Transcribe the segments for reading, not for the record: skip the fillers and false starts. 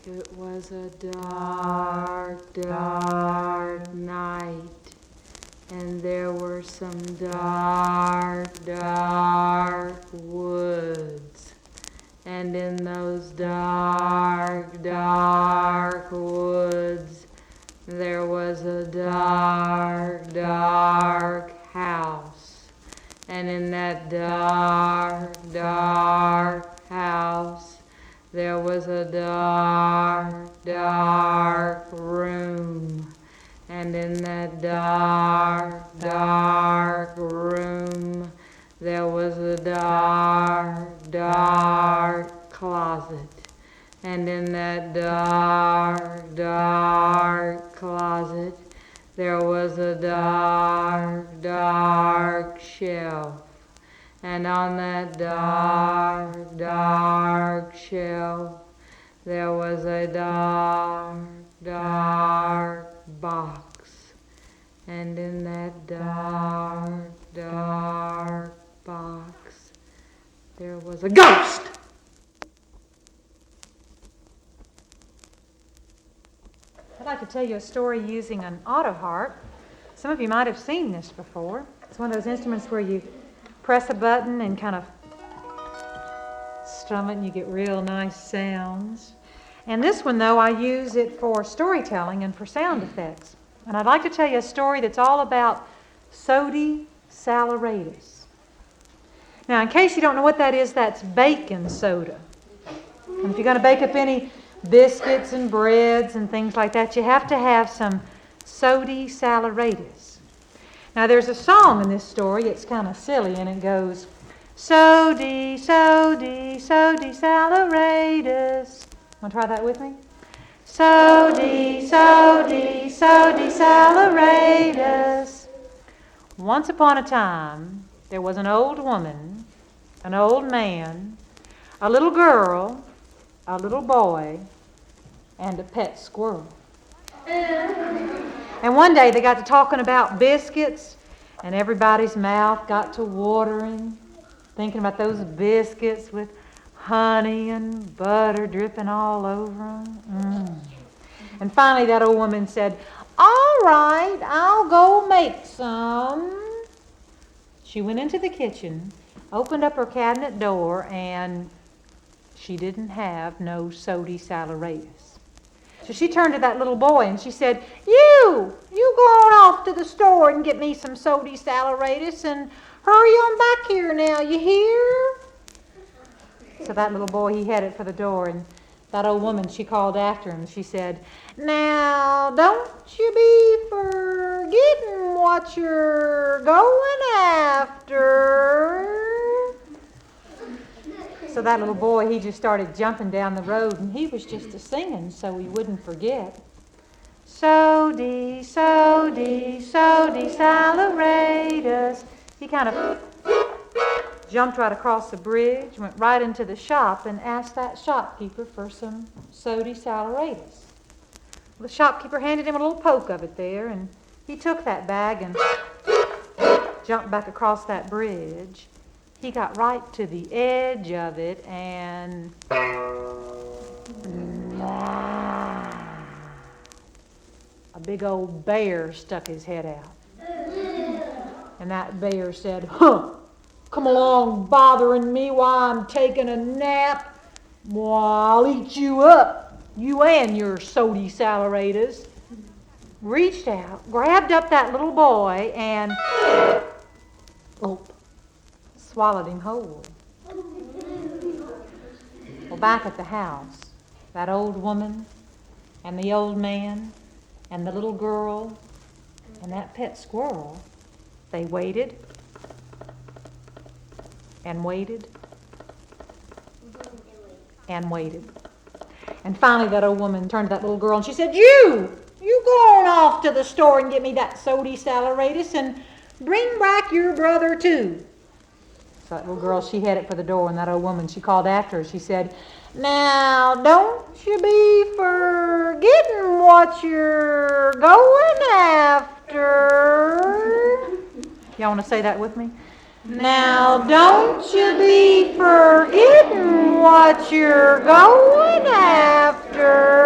It was a dark, dark night, and there were some dark, dark woods. And in those dark, dark woods, there was a dark, dark house. And in that dark, dark house, there was a dark, dark room. And in that dark, dark room, there was a dark, dark closet. And in that dark, dark closet, there was a dark, dark shelf. And on that dark, dark shelf, there was a dark, dark box. And in that dark, dark box, there was a ghost. I'd like to tell you a story using an auto harp. Some of you might have seen this before. It's one of those instruments where you press a button and kind of strum it and you get real nice sounds. And this one, though, I use it for storytelling and for sound effects. And I'd like to tell you a story that's all about Sody Sallyraytus. Now, in case you don't know what that is, that's baking soda. And if you're going to bake up any biscuits and breads and things like that, you have to have some Sody Sallyraytus. Now, there's a song in this story. It's kind of silly, and it goes, Sody, Sody, Sody Sallyraytus. Want to try that with me? Sody, Sody, Sody Sallyraytus. Once upon a time, there was an old woman, an old man, a little girl, a little boy, and a pet squirrel. And one day they got to talking about biscuits, and everybody's mouth got to watering, thinking about those biscuits with honey and butter dripping all over them. And finally that old woman said, all right, I'll go make some. She went into the kitchen, opened up her cabinet door, and she didn't have no Sody Sallyraytus. So she turned to that little boy and she said, You go on off to the store and get me some Sody Sallyraytus and hurry on back here now, you hear? So that little boy, he headed for the door, and that old woman, she called after him. She said, Now, don't you be forgetting what you're going after. So that little boy, he just started jumping down the road, and he was just a-singing so he wouldn't forget. Sody, Sody, Sody Sallyraytus. He kind of jumped right across the bridge, went right into the shop, and asked that shopkeeper for some Sody Sallyraytus. The shopkeeper handed him a little poke of it there, and he took that bag and jumped back across that bridge. He got right to the edge of it, and a big old bear stuck his head out. And that bear said, Come along bothering me while I'm taking a nap. Well, I'll eat you up, you and your Sody Sallyraytus. Reached out, grabbed up that little boy, and swallowed him whole. Well, back at the house, that old woman and the old man and the little girl and that pet squirrel, they waited and waited and waited. And finally that old woman turned to that little girl and she said, You go on off to the store and get me that Sody Sallyraytus and bring back your brother too. So that little girl, she headed for the door, and that old woman, she called after her. She said, Now, don't you be forgetting what you're going after. Y'all want to say that with me? Now, don't you be forgetting what you're going after.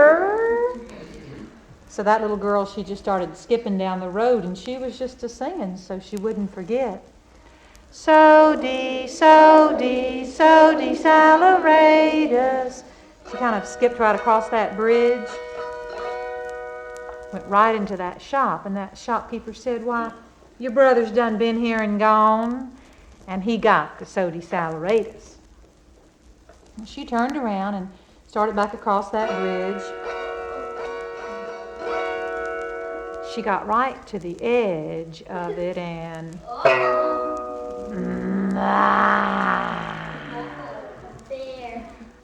So that little girl, she just started skipping down the road, and she was just a-singing so she wouldn't forget. Sody, Sody, Sody Sallyraytus. She kind of skipped right across that bridge, went right into that shop, and that shopkeeper said, "Why, your brother's done been here and gone," and he got the Sody Sallyraytus. And she turned around and started back across that bridge. She got right to the edge of it and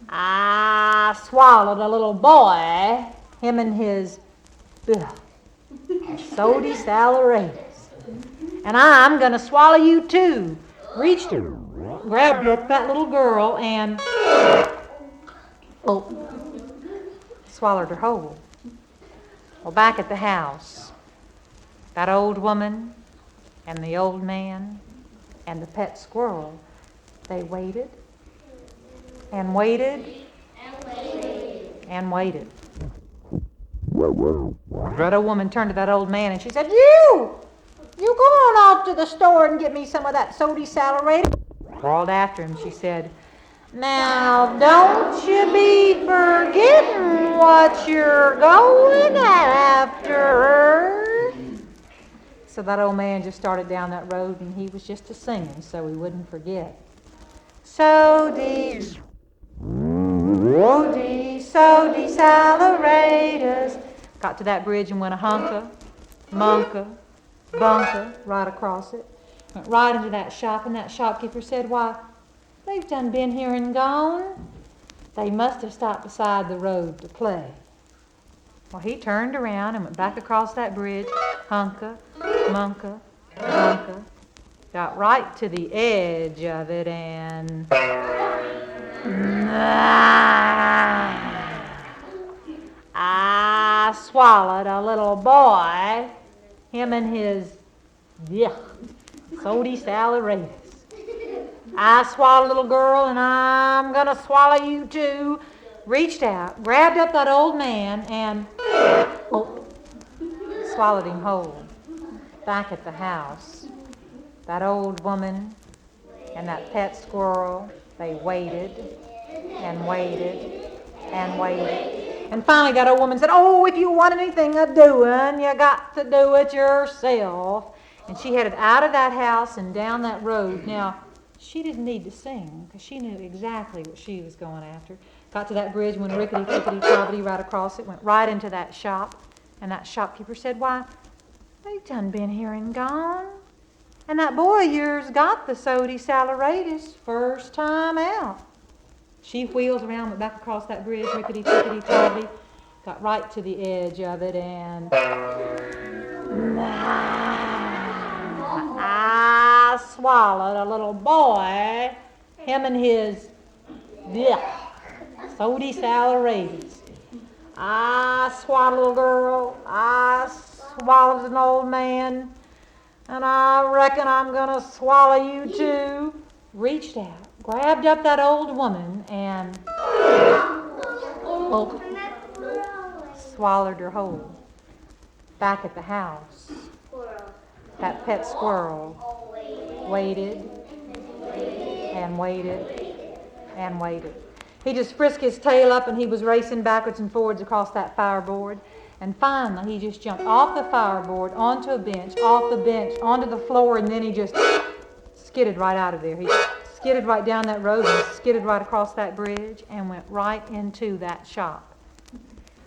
I swallowed a little boy, him and his Sody Sallyraytus. And I'm going to swallow you too. Reached her, grabbed up that little girl and swallowed her whole. Well, back at the house, that old woman and the old man and the pet squirrel, they waited and waited and waited. That old woman turned to that old man and she said, You go on off to the store and get me some of that Sody Sallyraytus." Crawled after him. She said, "Now don't you be forgetting what you're going after." So that old man just started down that road, and he was just a-singing so he wouldn't forget. Sody, Sody, Sody Sallyraytus. Got to that bridge and went a hunka, munka, bunka, right across it. Went right into that shop, and that shopkeeper said, "Why, they've done been here and gone. They must have stopped beside the road to play." Well, he turned around and went back across that bridge, hunka, munka, bunka, got right to the edge of it and I swallowed a little boy, him and his Sody Sallyraytus. I swallowed a little girl, and I'm going to swallow you too. Reached out, grabbed up that old man, and swallowed him whole. Back at the house, that old woman and that pet squirrel, they waited and waited and waited. And finally that old woman said, "Oh, if you want anything a-doing, you got to do it yourself." And she headed out of that house and down that road. Now, she didn't need to sing because she knew exactly what she was going after. Got to that bridge, went rickety-tickety-toppity right across it, went right into that shop. And that shopkeeper said, "Why, they've done been here and gone. And that boy of yours got the Sody Sallyraytus first time out." She wheeled around, went back across that bridge, rickety-tickety-toppity, got right to the edge of it, and I swallowed a little boy, him and his Sody Sallyraytus. I swallowed a little girl, I swallowed an old man, and I reckon I'm going to swallow you too. Reached out, grabbed up that old woman, and swallowed her whole. Back at the house, that pet squirrel waited and waited and waited. He just frisked his tail up and he was racing backwards and forwards across that fireboard. And finally, he just jumped off the fireboard, onto a bench, off the bench, onto the floor, and then he just skidded right out of there. He skidded right down that road and skidded right across that bridge and went right into that shop.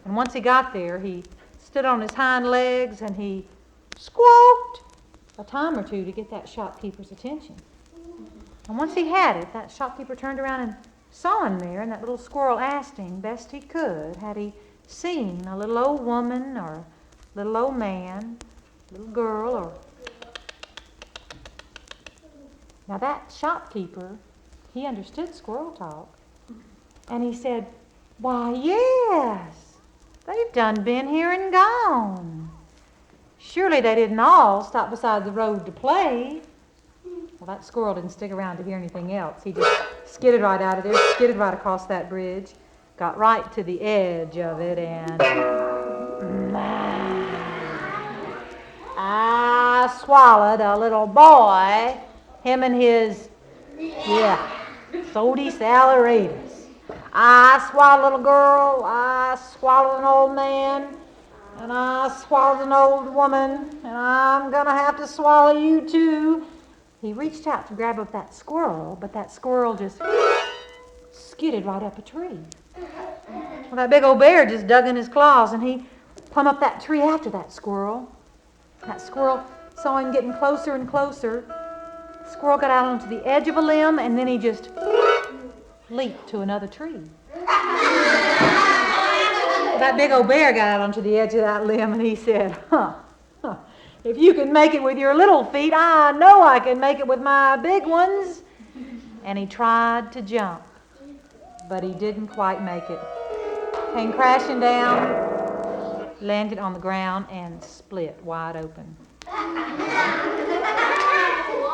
And once he got there, he stood on his hind legs and he squawked a time or two to get that shopkeeper's attention. And once he had it, that shopkeeper turned around and saw him there, and that little squirrel asked him best he could, had he seen a little old woman or a little old man, little girl, or... Now that shopkeeper, he understood squirrel talk, and he said, "Why, yes, they've done been here and gone. Surely they didn't all stop beside the road to play." Well, that squirrel didn't stick around to hear anything else. He just skidded right out of there, skidded right across that bridge, got right to the edge of it, and swallowed a little boy, him and his, Sody Sallyraytus. I swallowed a little girl, I swallowed an old man, and I swallowed an old woman, and I'm gonna have to swallow you too. He reached out to grab up that squirrel, but that squirrel just skidded right up a tree. Well, that big old bear just dug in his claws, and he plumb up that tree after that squirrel. That squirrel saw him getting closer and closer. The squirrel got out onto the edge of a limb, and then he just leaped to another tree. That big old bear got out onto the edge of that limb, and he said, if you can make it with your little feet, I know I can make it with my big ones. And he tried to jump, but he didn't quite make it. Came crashing down, landed on the ground, and split wide open.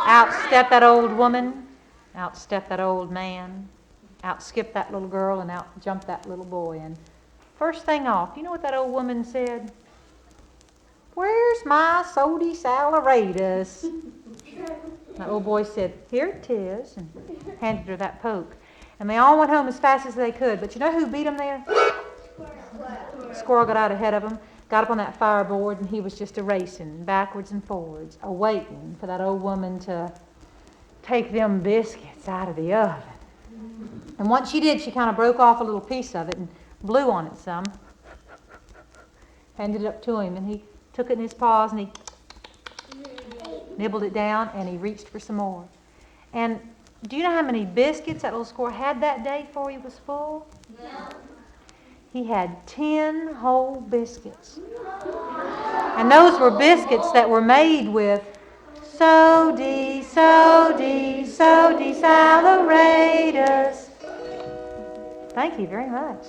Out stepped that old woman, out stepped that old man, out skipped that little girl, and out jumped that little boy. And first thing off, you know what that old woman said? Where's my Sody Sallyraytus? That old boy said, here it is, and handed her that poke. And they all went home as fast as they could. But you know who beat them there? The squirrel got out ahead of him, got up on that fireboard, and he was just a-racing backwards and forwards, a-waiting for that old woman to take them biscuits out of the oven. And once she did, she kind of broke off a little piece of it and blew on it some, handed it up to him, and he took it in his paws and he nibbled it down, and he reached for some more. And do you know how many biscuits that little squirrel had that day before he was full? No. He had 10 whole biscuits. And those were biscuits that were made with Sody, Sody, Sody Sallyraytus. Thank you very much.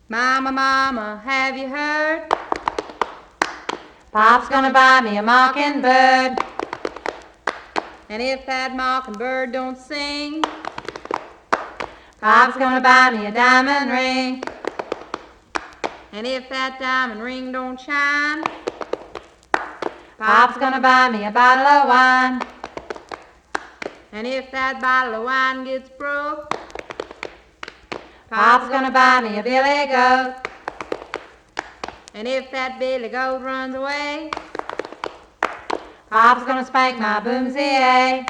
Mama, mama, have you heard? Pop's gonna buy me a mockingbird. And if that mockingbird don't sing, Pop's gonna buy me a diamond ring. and if that diamond ring don't shine, Pop's gonna buy me a bottle of wine. and if that bottle of wine gets broke, Pop's gonna buy me a billy goat. and if that billy goat runs away, Pop's gonna spank my boomsy-a.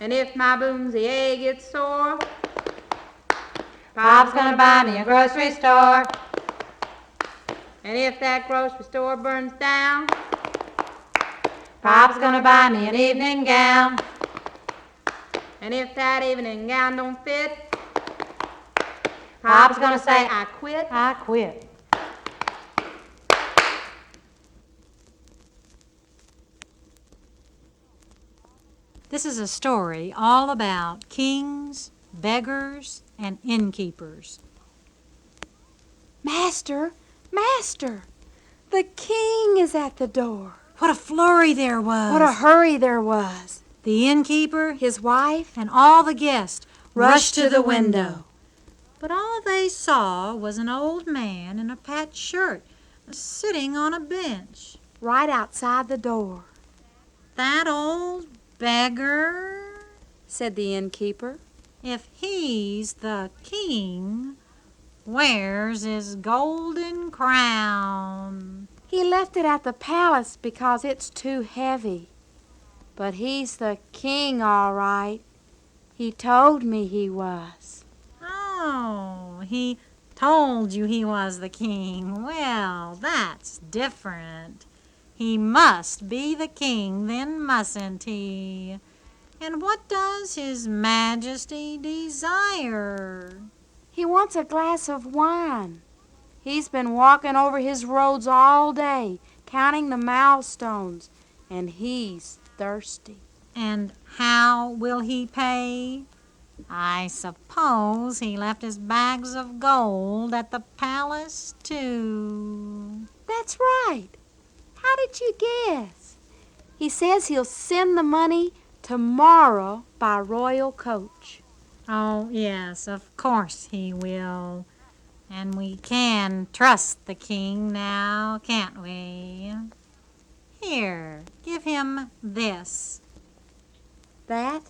and if my boomsy-a gets sore, Pop's gonna buy me a grocery store. and if that grocery store burns down, Pop's gonna buy me an evening gown. and if that evening gown don't fit, Pop's gonna say, I quit. I quit. This is a story all about kings, beggars, and innkeepers. Master, master, the king is at the door. What a flurry there was! What a hurry there was. The innkeeper, His wife and all the guests rushed to the window. But all they saw was an old man in a patched shirt sitting on a bench. right outside the door, That old beggar? said the innkeeper. If he's the king, where's his golden crown? He left it at the palace because it's too heavy. But he's the king, all right. He told me he was. Oh, he told you he was the king. Well, that's different. He must be the king then, mustn't he? And what does his majesty desire? He wants a glass of wine. He's been walking over his roads all day, counting the milestones, and he's thirsty. And how will he pay? I suppose he left his bags of gold at the palace, too. That's right. How did you guess? He says he'll send the money tomorrow by royal coach. Oh, yes, of course he will. And we can trust the king now, can't we? Here, give him this. That?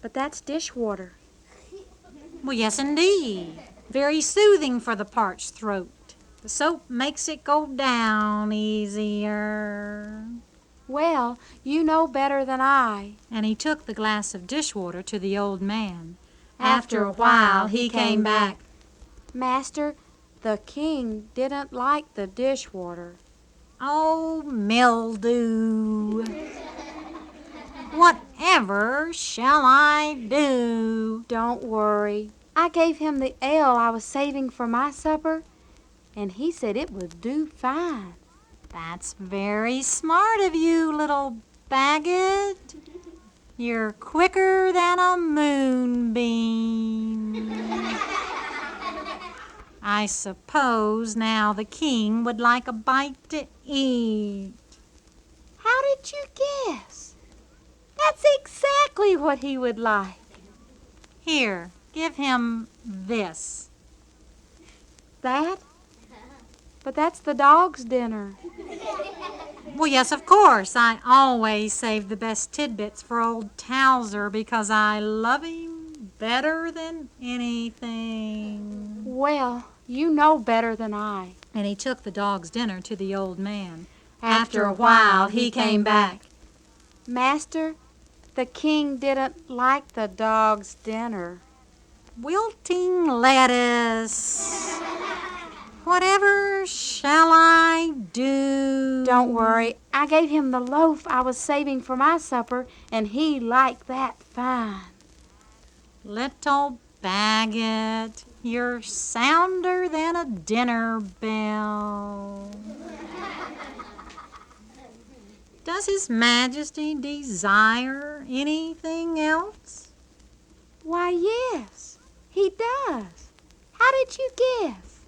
But that's dishwater. Well, yes, indeed. Very soothing for the parched throat. The soap makes it go down easier. Well, you know better than I. And he took the glass of dishwater to the old man. After a while, he came back. Master, the king didn't like the dishwater. Oh, mildew. Whatever shall I do? Don't worry. I gave him the ale I was saving for my supper, and he said it would do fine. That's very smart of you, little Baggett. You're quicker than a moonbeam. I suppose now the king would like a bite to eat. How did you guess? That's exactly what he would like. Here, give him this. That? But that's the dog's dinner. Well, yes, of course. I always save the best tidbits for old Towser because I love him better than anything. Well, you know better than I. And he took the dog's dinner to the old man. After a while, he came back. Master, the king didn't like the dog's dinner. Wilting lettuce. Whatever shall I do? Don't worry. I gave him the loaf I was saving for my supper, and he liked that fine. Little Baggett, you're sounder than a dinner bell. Does His Majesty desire anything else? Why, yes, he does. How did you guess?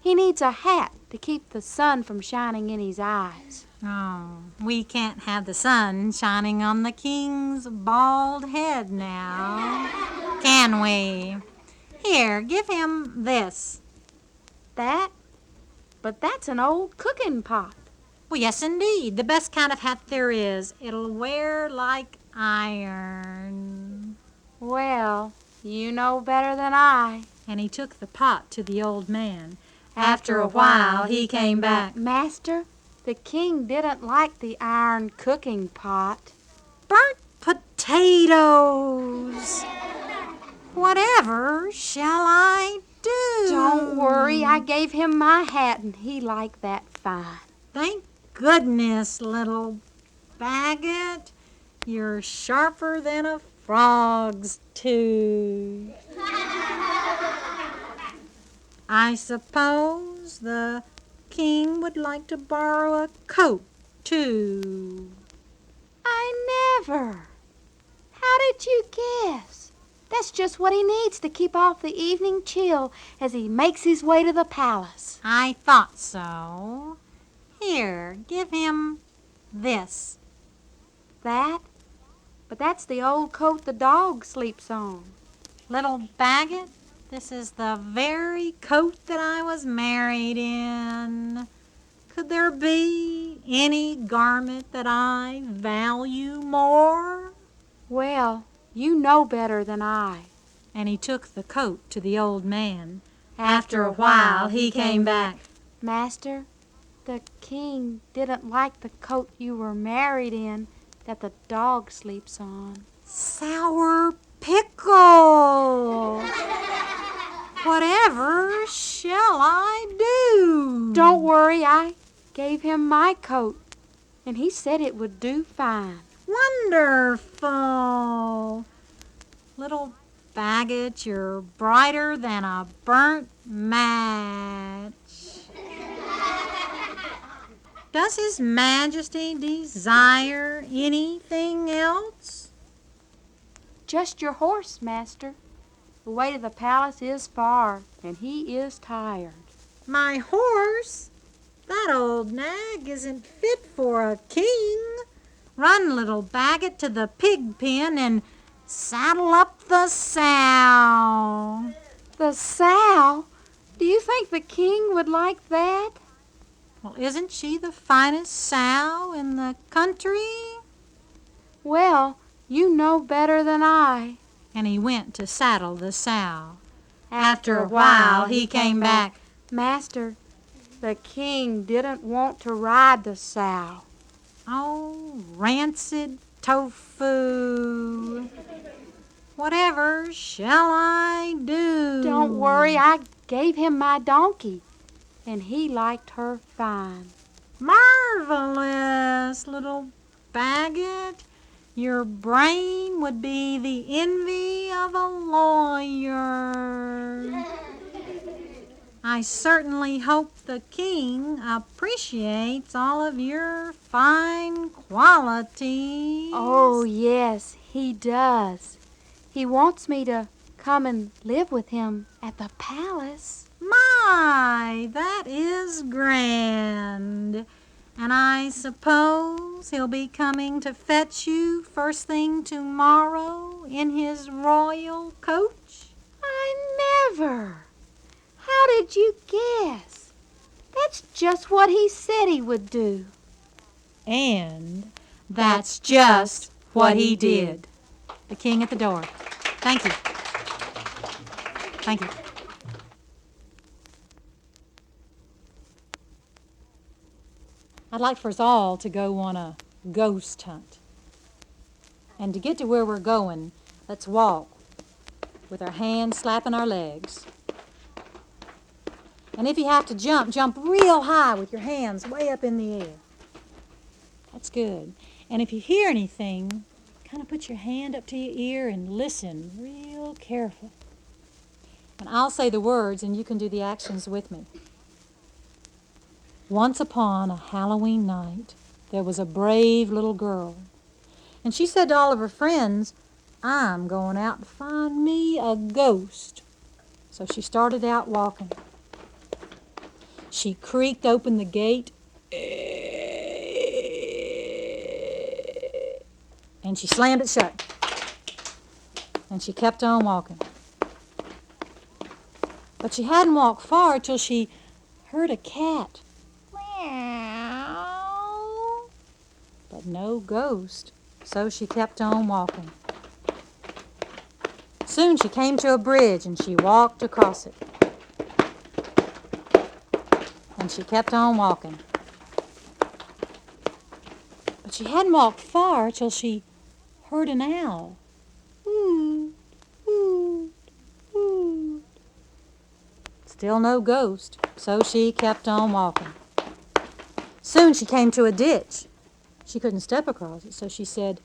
He needs a hat to keep the sun from shining in his eyes. Oh, we can't have the sun shining on the king's bald head now, can we? Here, give him this. That? But that's an old cooking pot. Well, yes, indeed. The best kind of hat there is. It'll wear like iron. Well, you know better than I. And he took the pot to the old man. After a while, he came back. Master, the king didn't like the iron cooking pot. Burnt potatoes. Whatever shall I do? Don't worry, I gave him my hat and he liked that fine. Thank goodness, little Baggett. You're sharper than a frog's tooth. I suppose the king would like to borrow a coat, too. I never. How did you guess? That's just what he needs to keep off the evening chill as he makes his way to the palace. I thought so. Here, give him this. That? But that's the old coat the dog sleeps on. Little Baggett, this is the very coat that I was married in. Could there be any garment that I value more? Well, you know better than I. And he took the coat to the old man. After a while, he came back. Master, the king didn't like the coat you were married in that the dog sleeps on. Sour pickle! Whatever shall I do? Don't worry, I gave him my coat, and he said it would do fine. Wonderful! Little Baggett, you're brighter than a burnt match. Does His Majesty desire anything else? Just your horse, master. The way to the palace is far, and he is tired. My horse? That old nag isn't fit for a king. Run, little Baggett, to the pig pen and saddle up the sow. The sow? Do you think the king would like that? Well, isn't she the finest sow in the country? Well, you know better than I. And he went to saddle the sow. After a while, he came back. Master, the king didn't want to ride the sow. Oh, rancid tofu. Whatever shall I do? Don't worry, I gave him my donkey, and he liked her fine. Marvelous, little Baggett. Your brain would be the envy of a lawyer. I certainly hope the king appreciates all of your fine qualities. Oh, yes, he does. He wants me to come and live with him at the palace. My, that is grand. And I suppose he'll be coming to fetch you first thing tomorrow in his royal coach? I never. How did you guess? That's just what he said he would do. And that's just what he did. The king at the door. Thank you. Thank you. I'd like for us all to go on a ghost hunt. And to get to where we're going, let's walk with our hands slapping our legs. And if you have to jump, jump real high with your hands way up in the air. That's good. And if you hear anything, kind of put your hand up to your ear and listen real careful. And I'll say the words and you can do the actions with me. Once upon a Halloween night, there was a brave little girl. And she said to all of her friends, I'm going out to find me a ghost. So she started out walking. She creaked open the gate. And she slammed it shut. And she kept on walking. But she hadn't walked far till she heard a cat. Meow. But no ghost, so she kept on walking. Soon she came to a bridge and she walked across it. And she kept on walking. But she hadn't walked far till she heard an owl. Hoot, hoot, hoot. Still no ghost, so she kept on walking. Soon she came to a ditch. She couldn't step across it, so she said,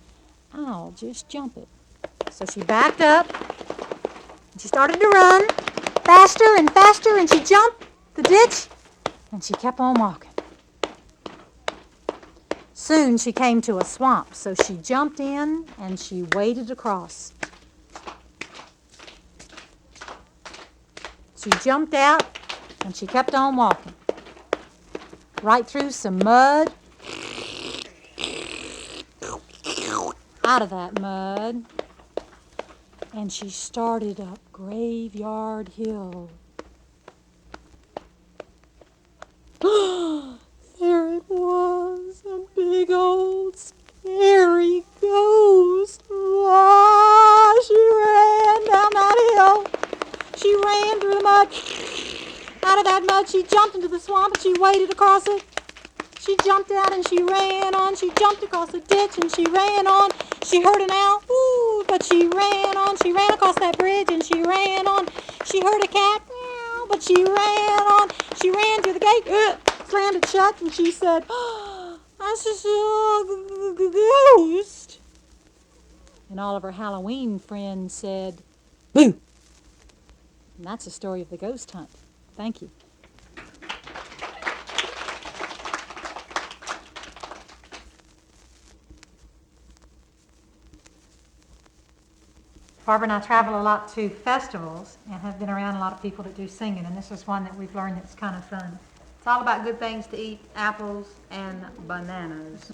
I'll just jump it. So she backed up, and she started to run, faster and faster, and she jumped the ditch, and she kept on walking. Soon she came to a swamp, so she jumped in and she waded across. She jumped out and she kept on walking. Right through some mud. Out of that mud. And she started up Graveyard Hill. There it was, a big old scary ghost. Ah, she ran down that hill. She ran through the mud. Out of that mud, she jumped into the swamp and she waded across it. She jumped out and she ran on. She jumped across the ditch and she ran on. She heard an owl, ooh, but she ran on. She ran across that bridge and she ran on. She heard a cat, meow, but she ran on. She ran through the gate, slammed it shut, and she said, oh, that's just a ghost. And all of her Halloween friends said, boo. And that's the story of the ghost hunt. Thank you. Barbara and I travel a lot to festivals and have been around a lot of people that do singing, and this is one that we've learned that's kind of fun. It's all about good things to eat, apples and bananas.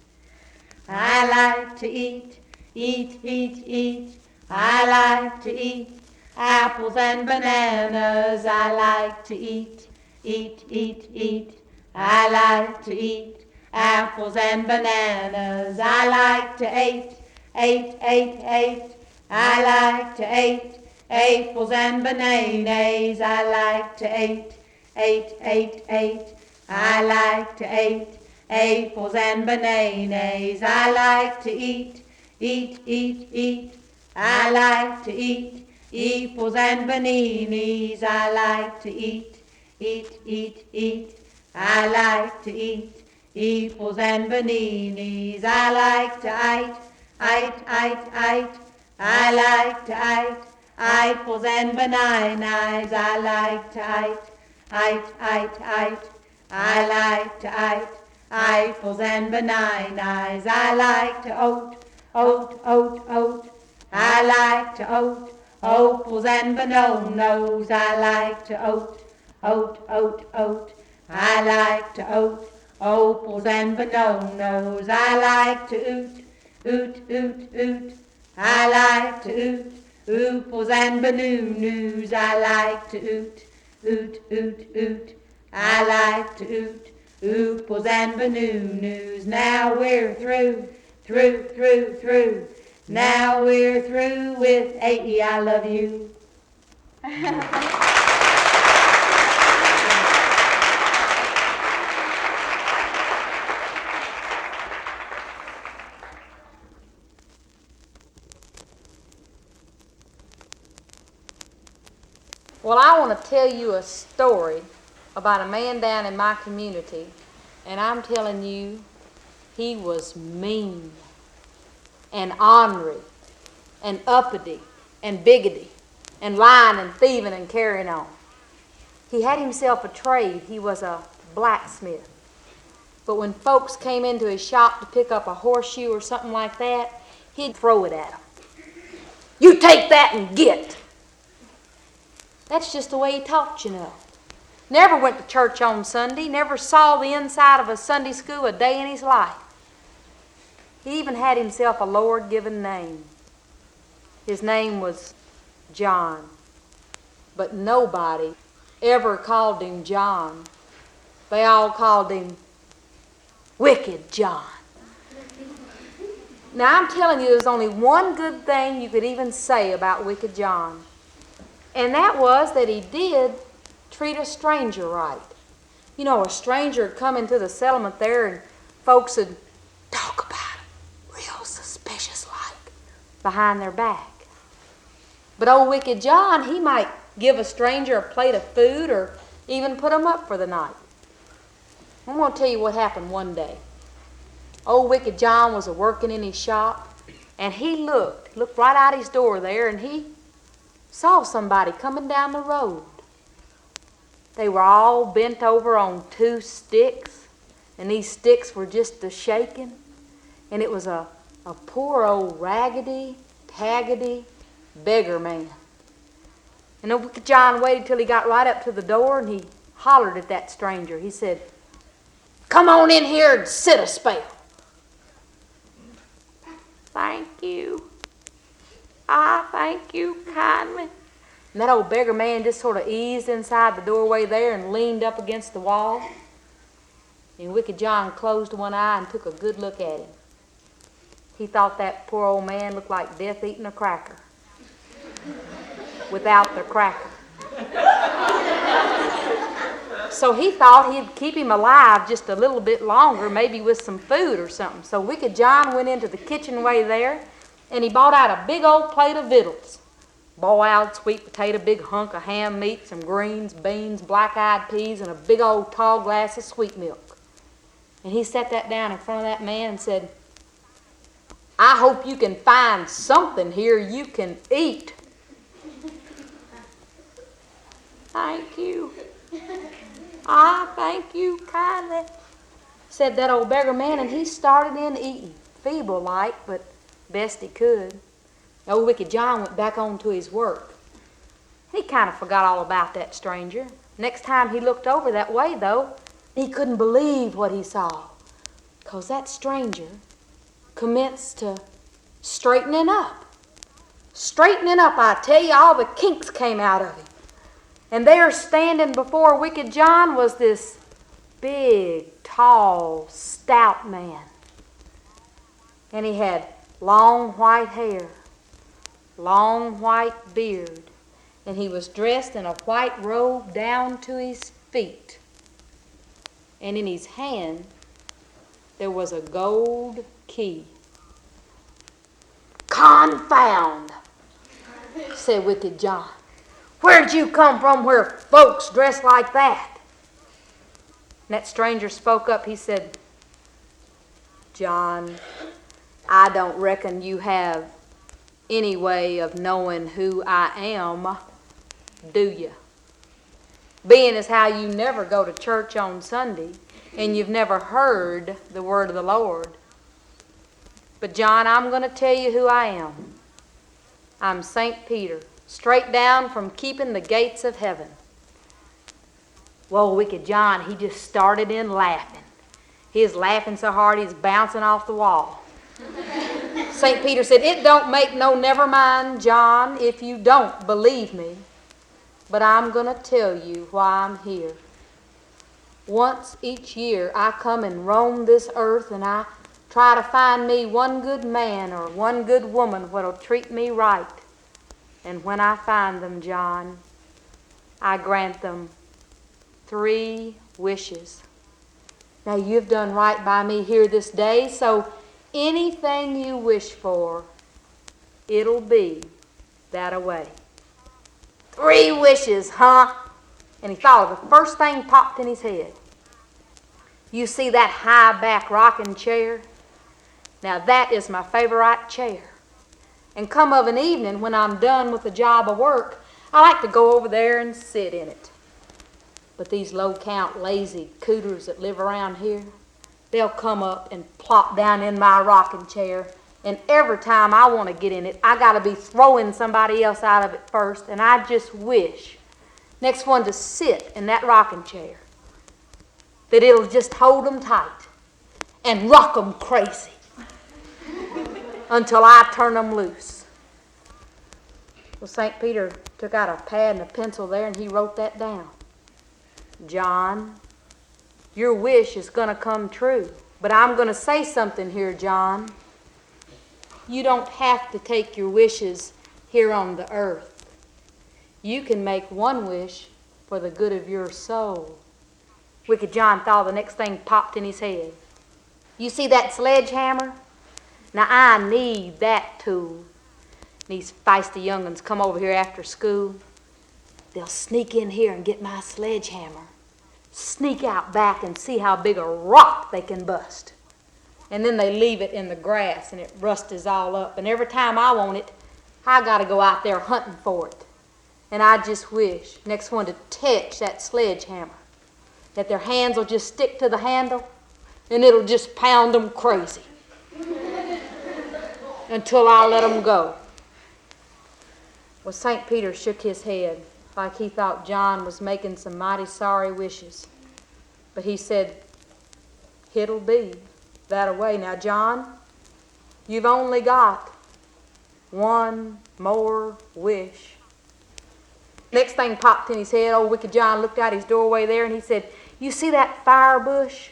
I like to eat, eat, eat, eat. I like to eat apples and bananas. I like to eat, eat, eat, eat. I like to eat apples and bananas. I like to eat, eat. I like to eat apples and bananas. I like to eat, eat. I like to eat apples and bananas. I like to eat, eat. I like to eat apples and bananas. I like to eat, eat. I like to eat apples and bananas. I like to eat. I like to eat apples and bananas. I like to eat. I like to eat apples and bananas. I like to oat. I like to oat apples and bananas. I like to oat. I like to oat apples and bananas. I like to oot. I like to oot apples and bananas. I like to oot. I like to oot apples and bananas. Now we're through. Now we're through with A.E. I love you. Well, I want to tell you a story about a man down in my community, and I'm telling you, he was mean and ornery and uppity and biggity and lying and thieving and carrying on. He had himself a trade. He was a blacksmith. But when folks came into his shop to pick up a horseshoe or something like that, he'd throw it at them. You take that and get. That's just the way he talked, you know. Never went to church on Sunday, never saw the inside of a Sunday school a day in his life. He even had himself a Lord-given name. His name was John. But nobody ever called him John. They all called him Wicked John. Now I'm telling you, there's only one good thing you could even say about Wicked John. And that was that he did treat a stranger right. You know, a stranger would come into the settlement there and folks would talk about him real suspicious like behind their back. But old Wicked John, he might give a stranger a plate of food or even put him up for the night. I'm going to tell you what happened one day. Old Wicked John was a-working in his shop, and he looked right out his door there, and he saw somebody coming down the road. They were all bent over on 2 sticks, and these sticks were just a-shaking, and it was a poor old raggedy, taggedy beggar man. And old Wicked John waited till he got right up to the door, and he hollered at that stranger. He said, "Come on in here and sit a spell." "Thank you. I thank you kindly." And that old beggar man just sort of eased inside the doorway there and leaned up against the wall. And Wicked John closed one eye and took a good look at him. He thought that poor old man looked like death eating a cracker without the cracker. So he thought he'd keep him alive just a little bit longer, maybe with some food or something. So Wicked John went into the kitchenway there, and he bought out a big old plate of victuals. Boiled sweet potato, big hunk of ham meat, some greens, beans, black-eyed peas, and a big old tall glass of sweet milk. And he set that down in front of that man and said, "I hope you can find something here you can eat." "Thank you. I thank you kindly," said that old beggar man, and he started in eating, feeble-like, but best he could. Old Wicked John went back on to his work. He kind of forgot all about that stranger. Next time he looked over that way, though, he couldn't believe what he saw, 'cause that stranger commenced to straightening up. Straightening up, I tell you, all the kinks came out of him. And there standing before Wicked John was this big, tall, stout man. And he had long white hair, long white beard, and he was dressed in a white robe down to his feet. And in his hand there was a gold key. "Confound," said Wicked John. "Where'd you come from where folks dress like that?" And that stranger spoke up. He said, "John, I don't reckon you have any way of knowing who I am, do you? Being as how you never go to church on Sunday and you've never heard the word of the Lord. But John, I'm going to tell you who I am. I'm St. Peter, straight down from keeping the gates of heaven." Well, Wicked John, he just started in laughing. He was laughing so hard he was bouncing off the wall. St. Peter said, "It don't make no never mind, John, if you don't believe me. But I'm going to tell you why I'm here. Once each year I come and roam this earth and I try to find me one good man or one good woman what'll treat me right. And when I find them, John, I grant them 3 wishes. Now you've done right by me here this day, so anything you wish for, it'll be that-a-way." 3 wishes, huh? And he thought of the first thing popped in his head. You see that high-back rocking chair? Now that is my favorite chair. And come of an evening when I'm done with the job of work, I like to go over there and sit in it. But these low-count lazy cooters that live around here, they'll come up and plop down in my rocking chair, and every time I want to get in it, I got to be throwing somebody else out of it first, and I just wish, next one to sit in that rocking chair, that it'll just hold them tight and rock them crazy until I turn them loose. Well, St. Peter took out a pad and a pencil there, and he wrote that down. John, your wish is going to come true. But I'm going to say something here, John. You don't have to take your wishes here on the earth. You can make one wish for the good of your soul. Wicked John thought the next thing popped in his head. You see that sledgehammer? Now I need that tool. These feisty young'uns come over here after school. They'll sneak in here and get my sledgehammer. Sneak out back and see how big a rock they can bust. And then they leave it in the grass and it rusts all up. And every time I want it, I got to go out there hunting for it. And I just wish, next one to touch that sledgehammer, that their hands will just stick to the handle and it'll just pound them crazy until I let them go. Well, St. Peter shook his head like he thought John was making some mighty sorry wishes. But he said, it'll be that-a-way. Now, John, you've only got one more wish. Next thing popped in his head, old Wicked John looked out his doorway there and he said, you see that fire bush?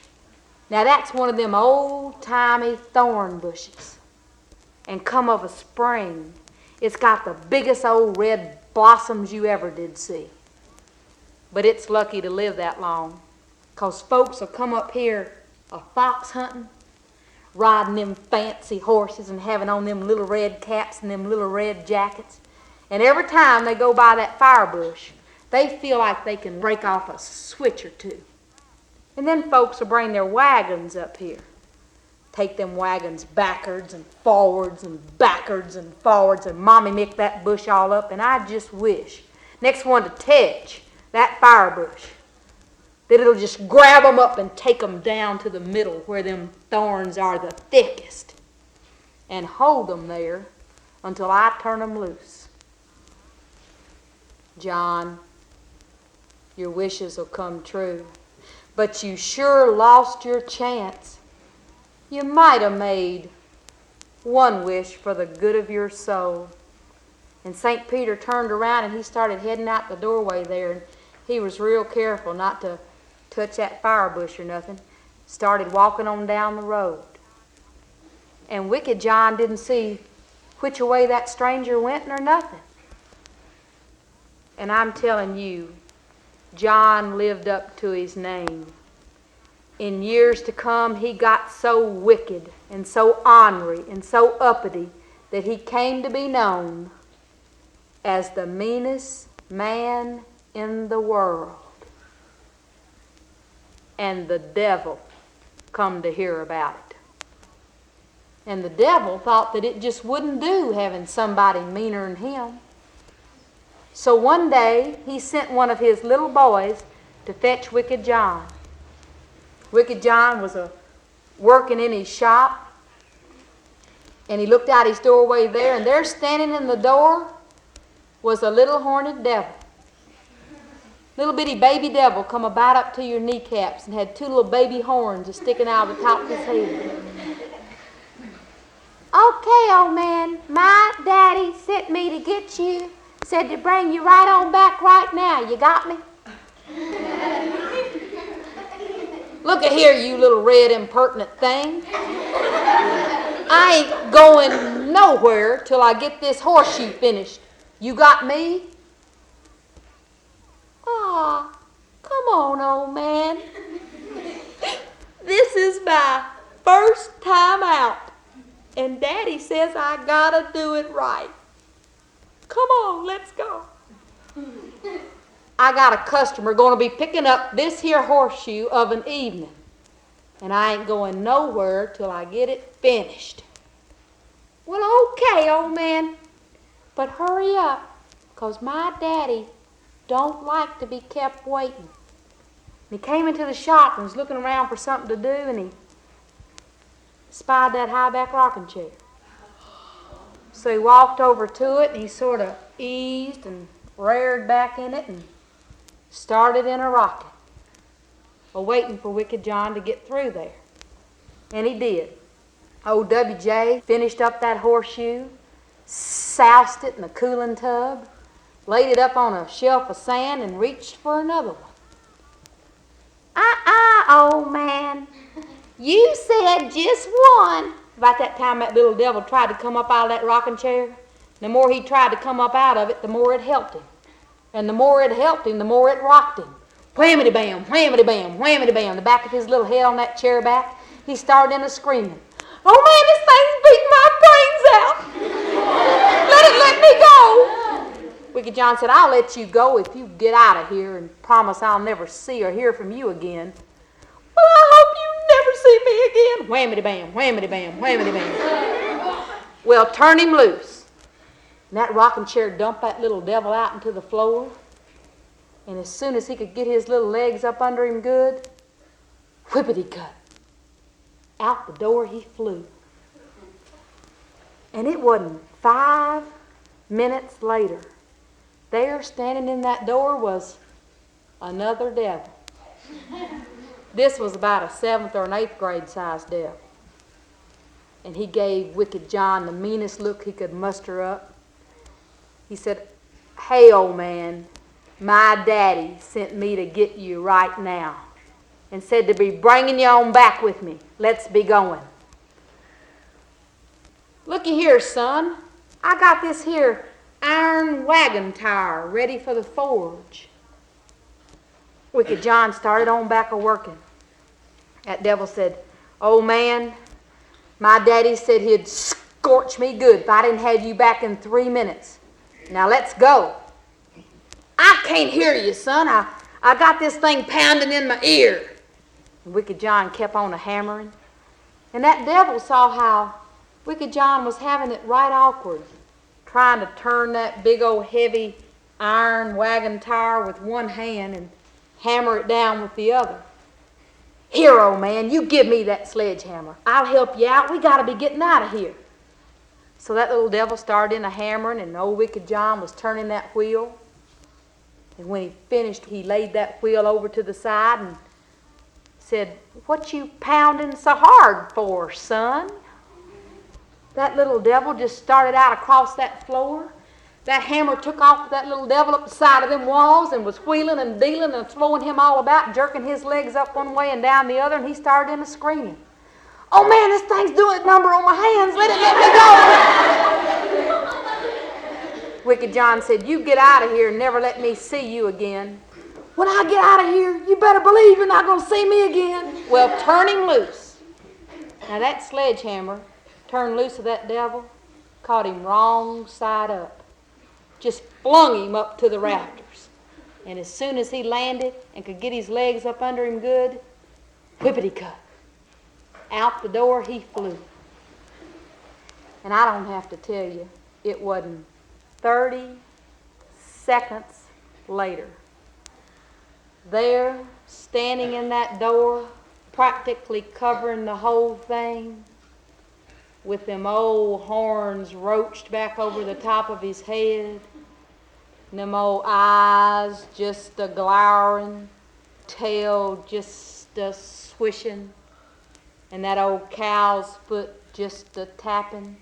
Now that's one of them old-timey thorn bushes. And come of a spring, it's got the biggest old red blossoms you ever did see. But it's lucky to live that long, 'cause folks will come up here fox hunting, riding them fancy horses and having on them little red caps and them little red jackets. And every time they go by that fire bush, they feel like they can break off a switch or two. And then folks will bring their wagons up here. Take them wagons backwards and forwards and backwards and forwards and mommy mick that bush all up. And I just wish, next one to touch that fire bush, that it'll just grab them up and take them down to the middle where them thorns are the thickest and hold them there until I turn them loose. John, your wishes will come true, but you sure lost your chance. You might have made one wish for the good of your soul. And St. Peter turned around and he started heading out the doorway there. And he was real careful not to touch that fire bush or nothing. Started walking on down the road. And Wicked John didn't see which way that stranger went nor nothing. And I'm telling you, John lived up to his name. In years to come, he got so wicked and so ornery and so uppity that he came to be known as the meanest man in the world. And the devil come to hear about it. And the devil thought that it just wouldn't do having somebody meaner than him. So one day, he sent one of his little boys to fetch Wicked John. Wicked John was working in his shop, and he looked out his doorway there, and there standing in the door was a little horned devil. Little bitty baby devil come about up to your kneecaps and had two little baby horns sticking out of the top of his head. Okay, old man, my daddy sent me to get you. Said to bring you right on back right now. You got me? Look at here, you little red impertinent thing. I ain't going nowhere till I get this horseshoe finished. You got me? Aw, come on, old man. This is my first time out, and Daddy says I gotta do it right. Come on, let's go. I got a customer going to be picking up this here horseshoe of an evening, and I ain't going nowhere till I get it finished. Well, okay, old man, but hurry up, 'cause my daddy don't like to be kept waiting. And he came into the shop and was looking around for something to do, and he spied that high-back rocking chair. So he walked over to it, and he sort of eased and reared back in it and started in a rocking, waiting for Wicked John to get through there. And he did. Old W.J. finished up that horseshoe, soused it in a cooling tub, laid it up on a shelf of sand, and reached for another one. Old man, you said just one. About that time, that little devil tried to come up out of that rocking chair. The more he tried to come up out of it, the more it helped him. And the more it helped him, the more it rocked him. Whammity-bam, whammity-bam, whammity-bam. The back of his little head on that chair back, he started in a screaming. Oh, man, this thing's beating my brains out. Let me go. Wicked John said, I'll let you go if you get out of here and promise I'll never see or hear from you again. Well, I hope you never see me again. Whammity-bam, whammity-bam, whammity-bam. Well, turn him loose. And that rocking chair dumped that little devil out into the floor. And as soon as he could get his little legs up under him good, whippity-cut. Out the door he flew. And it wasn't 5 minutes later. There, standing in that door, was another devil. This was about a 7th or an 8th grade sized devil. And he gave Wicked John the meanest look he could muster up. He said, hey, old man, my daddy sent me to get you right now and said to be bringing you on back with me. Let's be going. Looky here, son. I got this here iron wagon tire ready for the forge. Wicked John started on back a working. That devil said, old man, my daddy said he'd scorch me good if I didn't have you back in 3 minutes. Now let's go. I can't hear you, son. I got this thing pounding in my ear. And Wicked John kept on a-hammering. And that devil saw how Wicked John was having it right awkward, trying to turn that big old heavy iron wagon tire with one hand and hammer it down with the other. Here, old man, you give me that sledgehammer. I'll help you out. We got to be getting out of here. So that little devil started in a-hammering, and old Wicked John was turning that wheel. And when he finished, he laid that wheel over to the side and said, what you pounding so hard for, son? that little devil just started out across that floor. That hammer took off with that little devil up the side of them walls and was wheeling and dealing and throwing him all about, jerking his legs up one way and down the other, and he started in a screaming. Oh man, this thing's doing its number on my hands. Let me go. Wicked John said, you get out of here and never let me see you again. When I get out of here, you better believe you're not going to see me again. Well, turn him loose. Now that sledgehammer turned loose of that devil, caught him wrong side up. Just flung him up to the rafters. And as soon as he landed and could get his legs up under him good, whippity-cut. Out the door he flew. And I don't have to tell you, it wasn't 30 seconds later. There, standing in that door, practically covering the whole thing, with them old horns roached back over the top of his head, and them old eyes just a glowering, tail just a swishing, and that old cow's foot just a tapping,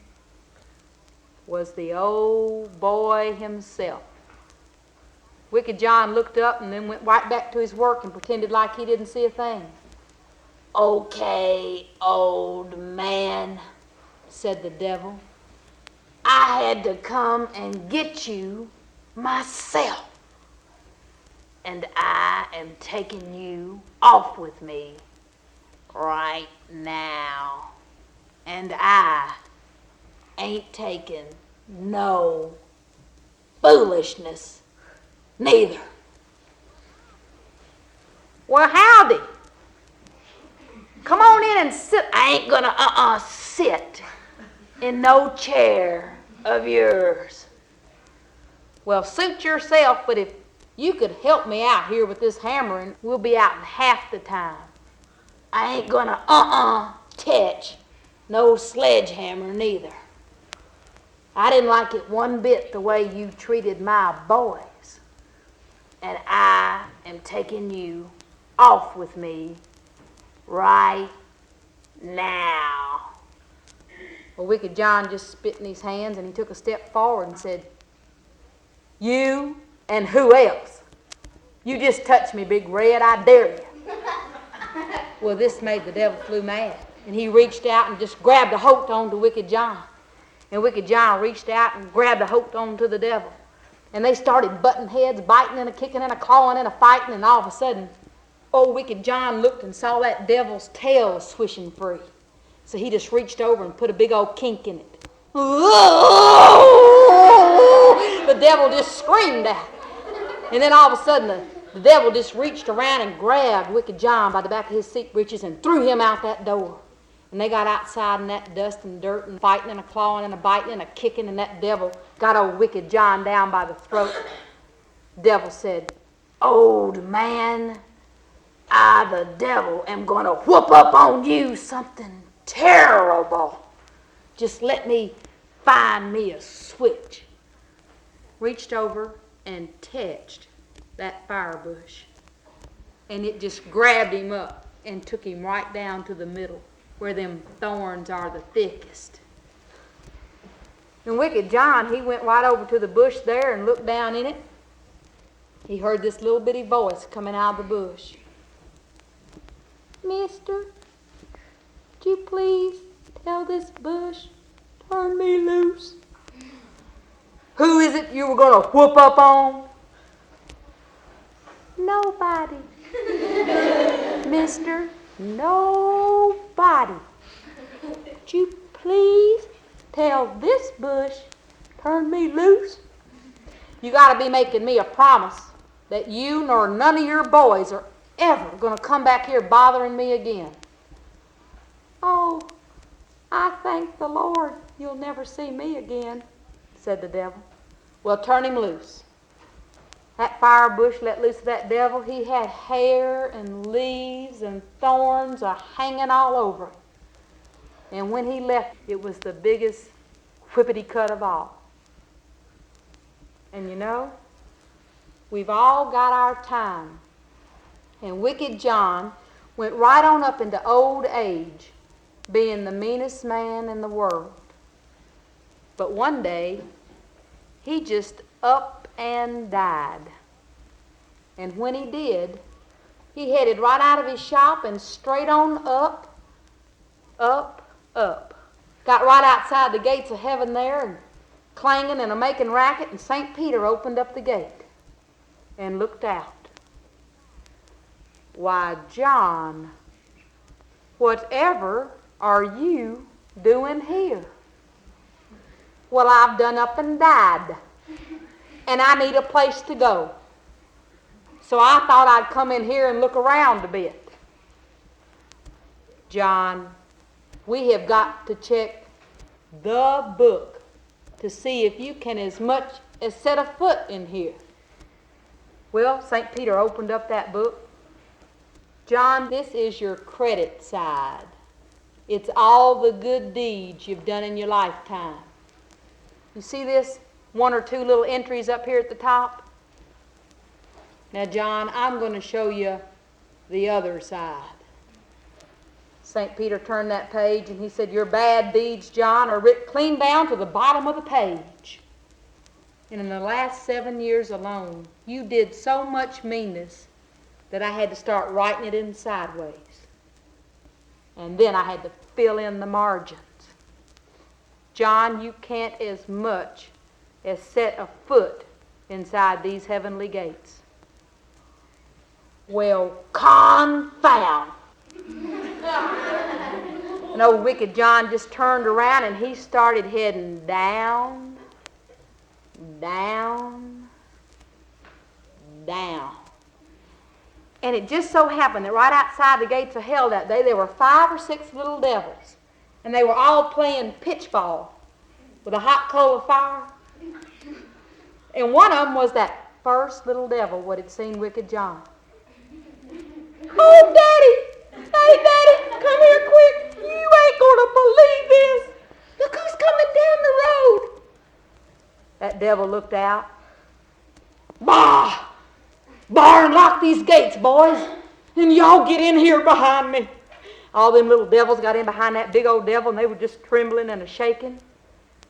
was the old boy himself. Wicked John looked up and then went right back to his work and pretended like he didn't see a thing. Okay, old man, said the devil. I had to come and get you myself. And I am taking you off with me right now. And I ain't taking no foolishness neither. Well, howdy. Come on in and sit. I ain't gonna sit in no chair of yours. Well, suit yourself, but if you could help me out here with this hammering, we'll be out in half the time. I ain't gonna touch no sledgehammer neither. I didn't like it one bit the way you treated my boys. And I am taking you off with me right now. Well, Wicked John just spit in his hands and he took a step forward and said, you and who else? You just touch me, Big Red, I dare you. Well, this made the devil flew mad. And he reached out and just grabbed a hold on to Wicked John. And Wicked John reached out and grabbed a hold on to the devil. And they started butting heads, biting and a kicking and a clawing and a fighting, and all of a sudden, old Wicked John looked and saw that devil's tail swishing free. So he just reached over and put a big old kink in it. The devil just screamed out. And then all of a sudden, the devil just reached around and grabbed Wicked John by the back of his seat breeches and threw him out that door. And they got outside in that dust and dirt and fighting and a clawing and a biting and a kicking, and that devil got old Wicked John down by the throat. The devil said, old man, I, the devil, am going to whoop up on you something terrible. Just let me find me a switch. Reached over and touched that fire bush. And it just grabbed him up and took him right down to the middle, where them thorns are the thickest. And Wicked John, he went right over to the bush there and looked down in it. He heard this little bitty voice coming out of the bush. Mister, would you please tell this bush, turn me loose? Who is it you were going to whoop up on? Nobody. Mister, nobody. Would you please tell this bush, turn me loose? You got to be making me a promise that you nor none of your boys are ever going to come back here bothering me again. Oh, I thank the Lord you'll never see me again, said the devil. Well, turn him loose. That fire bush let loose of that devil. He had hair and leaves and thorns hanging all over him. And when he left, it was the biggest whippity-cut of all. And you know, we've all got our time. And Wicked John went right on up into old age, being the meanest man in the world. But one day, he just up and died. And when he did, he headed right out of his shop and straight on up, up, up. Got right outside the gates of heaven there and clanging and a-making racket, and St. Peter opened up the gate and looked out. Why, John, whatever are you doing here? Well, I've done up and died, and I need a place to go. So I thought I'd come in here and look around a bit. John, we have got to check the book to see if you can as much as set a foot in here. Well, St. Peter opened up that book. John, this is your credit side. It's all the good deeds you've done in your lifetime. You see this? One or two little entries up here at the top? Now, John, I'm going to show you the other side. St. Peter turned that page and he said, your bad deeds, John, are written clean down to the bottom of the page. And in the last 7 years alone, you did so much meanness that I had to start writing it in sideways. And then I had to fill in the margins. John, you can't as much as set a foot inside these heavenly gates. Well, confound. And old wicked John just turned around and he started heading down, down, down. And it just so happened that right outside the gates of hell that day, there were 5 or 6 little devils. And they were all playing pitchball with a hot coal of fire. And one of them was that first little devil what had seen wicked John. Oh, Daddy! Hey, Daddy! Come here quick! You ain't gonna believe this! Look who's coming down the road! That devil looked out. Bah! Bar and lock these gates, boys, and y'all get in here behind me. All them little devils got in behind that big old devil, and they were just trembling and a-shaking.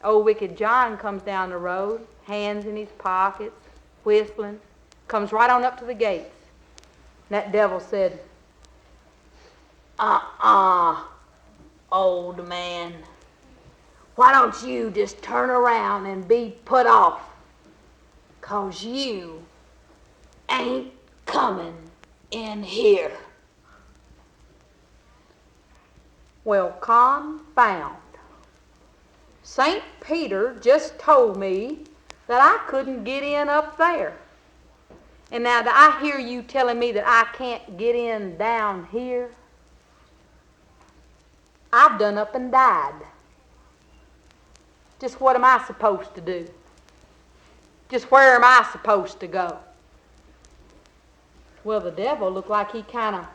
Old wicked John comes down the road, hands in his pockets, whistling, comes right on up to the gates. And that devil said, old man, why don't you just turn around and be put off? 'Cause you ain't coming in here. Well, confound. St. Peter just told me that I couldn't get in up there. And now that I hear you telling me that I can't get in down here, I've done up and died. Just what am I supposed to do? Just where am I supposed to go? Well, the devil looked like he kind of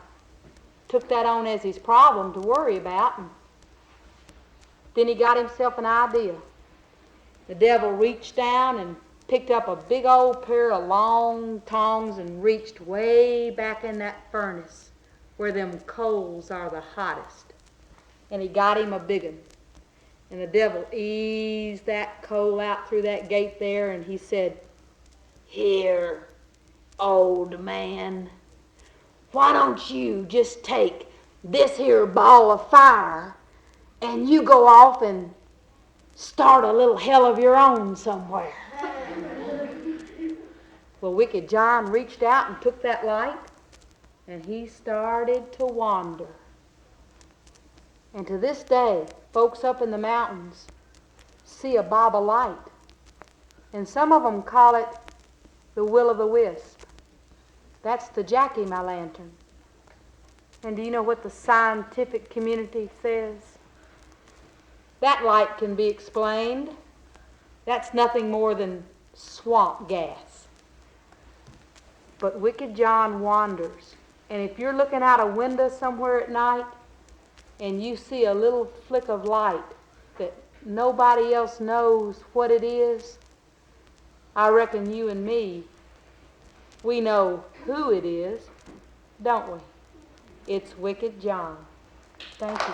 took that on as his problem to worry about. And then he got himself an idea. The devil reached down and picked up a big old pair of long tongs and reached way back in that furnace where them coals are the hottest. And he got him a big one. And the devil eased that coal out through that gate there, and he said, "Here, old man, why don't you just take this here ball of fire and you go off and start a little hell of your own somewhere?" Well, wicked John reached out and took that light, and he started to wander. And to this day, folks up in the mountains see a bob of light. And some of them call it the will-o'-the-wisp. That's the jack-o'-lantern. And do you know what the scientific community says? That light can be explained. That's nothing more than swamp gas. But wicked John wanders. And if you're looking out a window somewhere at night and you see a little flick of light that nobody else knows what it is, I reckon you and me, we know who it is, don't we? It's wicked John. Thank you.